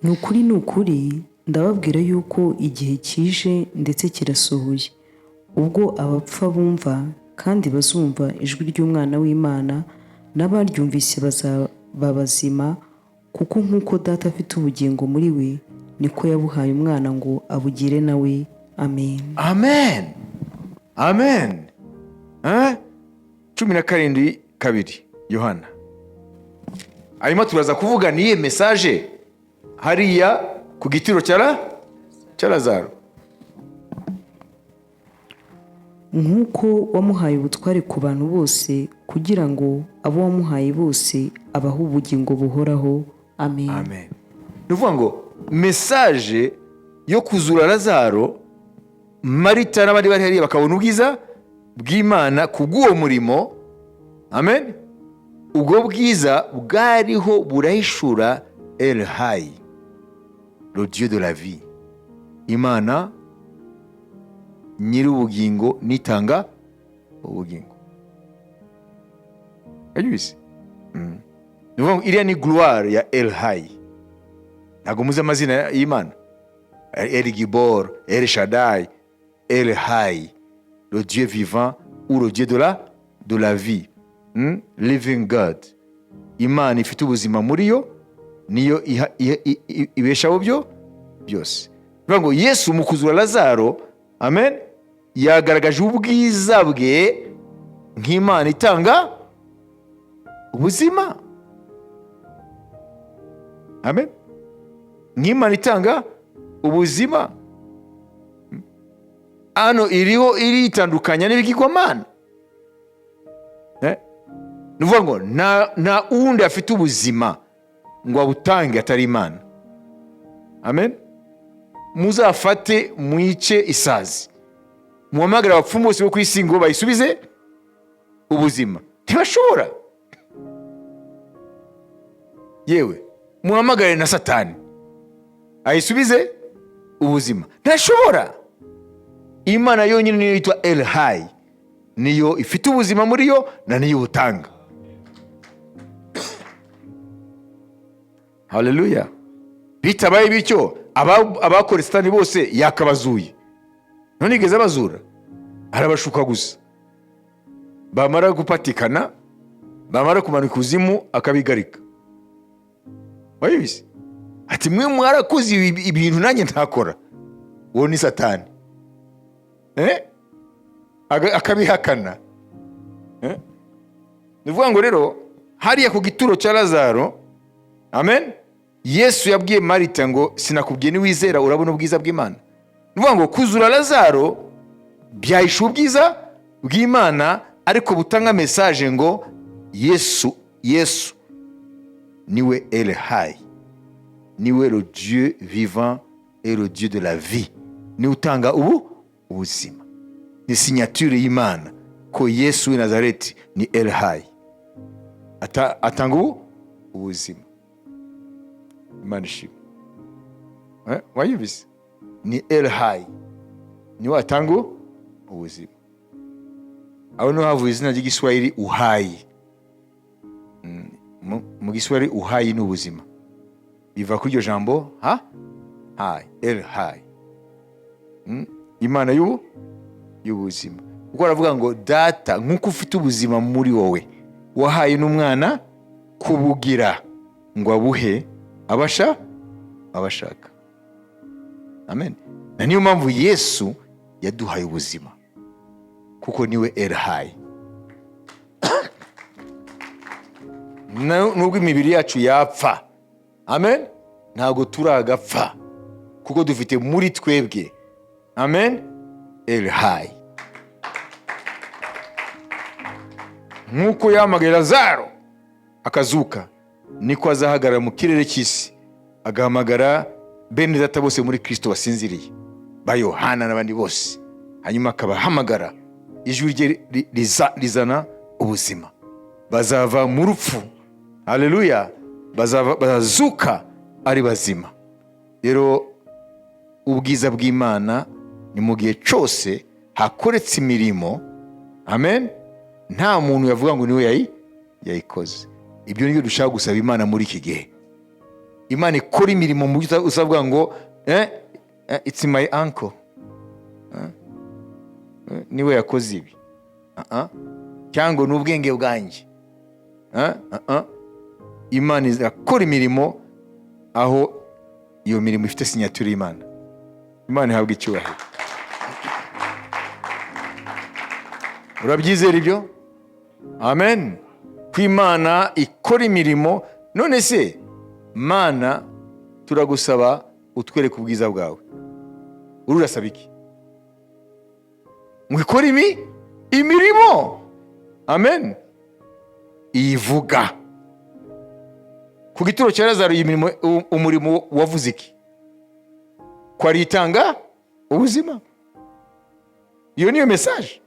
Ni ukuri ndababwira yuko igihe kije ndetse kirasohoye, ubwo abapfa bumva kandi bazumva ijwi ry'Umwana w'Imana, n'abaryumvise bazaba bazima, kuko nk'uko Data afite ubugingo muri we, niko yabuhaye Umwana ngo abugire nawe. Amen. Amen. Amen. 17:2 Yohana. Arimo turaza kuvuga niye message hariya ku gitiro cya Lazaro. Nk'uko wamuhaye ubutware ku bantu bose, kugira ngo abo wamuhaye bose abahe ubugingo buhoraho. Amen. Amen. Nuvuga ngo message yo kuzura Lazaro, Marita n'abandi bari hariya bakabona ubwiza bw'Imana kubw'uwo murimo. Amen. Ubwo bwiza bwariho burahishura El Hay, le Dieu de la vie. Imana nyiri ubugingo nitanga ubugingo. Ayubise. Nuvuga iriya ni gloire ya El Hay. Ntabwo muzi amazina y'Imana. El Gibor, El Shaddai, El Hay, le Dieu vivant ou le Dieu de la vie. Living God. Imana ifite ubuzima muri yo, niyo ibeshaho byo byose. Nuvuga ngo Yesu mu kuzura Lazaro, amen, yagaragaje ubwiza bwe nk'Imana itanga ubuzima. Amen. Nk'Imana itanga ubuzima. Ano iriho iritandukanya n'ibigirwamana. Nuvuga ngo na undi afite ubuzima ngo abutange atari Imana. Amen. Muzafate mwice isazi, muhamagara abapfumu bose bo ku isi ngo bayisubize ubuzima. Ntibashobora. Yewe muhamagare na Satani ayisubize ubuzima, ntashobora. Imana yonyine niyo yitwa El Hay, niyo ifite ubuzima muri yo na niyo butanga. Haleluya. Bitabaye bityo abakora Satani bose yakabazuye. None igeze abazura, arabashuka gusa. Bamara gupatikana, bamara kumanuka kuzimu akabigarika. Wayibise? Ati mwe mwarakoze ibintu nanjye ntakora. Uwo ni Satani. Akabihakana. Nivuga ngo rero hariya ku gituro cya Lazaro, amen, Yesu yabwiye Marita ngo sinakubwiye niwizera urabona ubwiza bw'Imana. Nivuga ngo kuzura Lazaro byahisha ubwiza bw'Imana, ariko butanga message ngo Yesu niwe El Hay, niwe le Dieu vivant et le Dieu de la vie. Ni utanga ubuzima. Ni signature y'Imana ko Yesu w'i Nazareti ni El Hay, atanga ubuzima. Imana ishimwe. Wayibise? Ni El Hay, niwe atanga ubuzima. Aho no havuye izina ry'igiswahili uhai. Mu giswahili uhai ni ubuzima, biva kuri iryo jambo Hay, El Hay. Imana y'ubuzima. Kuko aravuga ngo Data nk'uko ufite ubuzima muri wowe, wahaye n'Umwana kubugira ngo abuhe abashaka. Amen. Na niyo mpamvu Yesu yaduhaye ubuzima kuko niwe Elhayi. Nubwo imibiri yacu yapfa, amen, ntabwo turagapfa kuko dufite muri twebwe, amen, Elhayi. Nk'uko yahamagaye Lazaro akazuka, niko azahagarara mu kirere cy'isi agahamagara bene data bose muri Kristo basinziriye, ba Yohana n'abandi bose, hanyuma akabahamagara, ijwi rye rizana ubuzima. Bazava mu rupfu, haleluya, bazazuka ari bazima. Rero ubwiza bw'Imana ni mu gihe cyose hakoretse imirimo, amen, nta muntu yavuga ngo niwe yayikoze. Ibyo nibyo dushaka gusaba Imana muri iki gihe. Imana ikora imirimo mu gihe usavuga ngo it's my uncle, niwe yakoze ibi, cyangwa n'ubwenge bwanjye. Imana izakora imirimo aho iyo mirimo ifite signature y'Imana. Imana ihabwa icyubahiro. Urabyizera ibyo? Amen. Ko Imana ikora imirimo. None se Mana, turagusaba utwereke ubwiza bwawe. Urasaba iki? Mwikora imirimo, amen, ivuga. Ku gituro cya Lazaro imirimo, umurimo wavuze iki? Ko aritanga ubuzima. Iyo niyo message,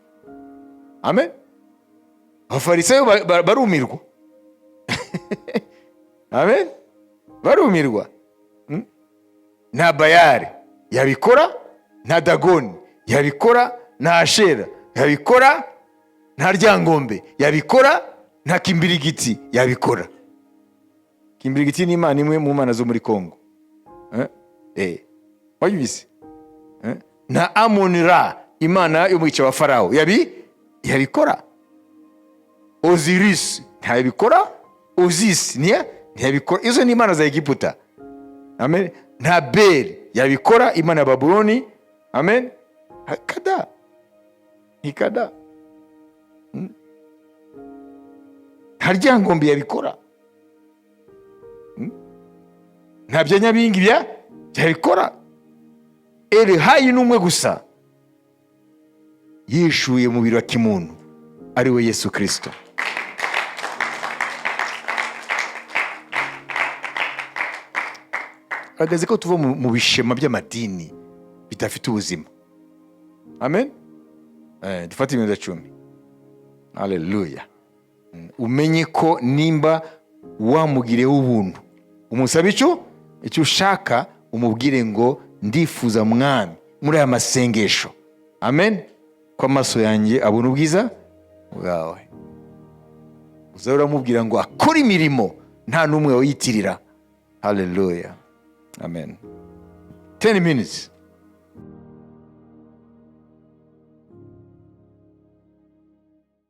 amen. Abafarisayo barumirwa. Amen, barumirwa. Nta Bayali yabikora, nta Dagoni yabikora, nta Ashera yabikora, nta Ryangombe yabikora, nta Kimbirigiti yabikora. Kimbirigiti ni imana imwe mu mana zo muri Kongo. Wayibise? Nta Amon-Ra, imana yo mu gice wa Farawo, yabikora. Osiris ntiyabikora, Osis ntiyabikora. Izo ni imana za Egiputa, amen. Nta Beli yabikora, imana ya Babuloni, amen. Ikada. Nta Ryangombe yabikora, nta Byanyabingi byabikora. Elhayi n'umwe gusa yishuye mu biro kimuntu, ari we Yesu Kristo. Agaze ko tuva mu bishema by'amadini bidafite ubuzima, amen. Dufate iminota 10. Haleluya. Umenye ko nimba wamugireho ubuntu, umusaba icyo ushaka, umubwire ngo ndifuza Mwami muri aya masengesho, amen, ko amaso yanjye abona ubwiza bwawe. Uzaba uramubwira ngo akora imirimo nta n'umwe wayitirira. Haleluya, amen. 10 minutes.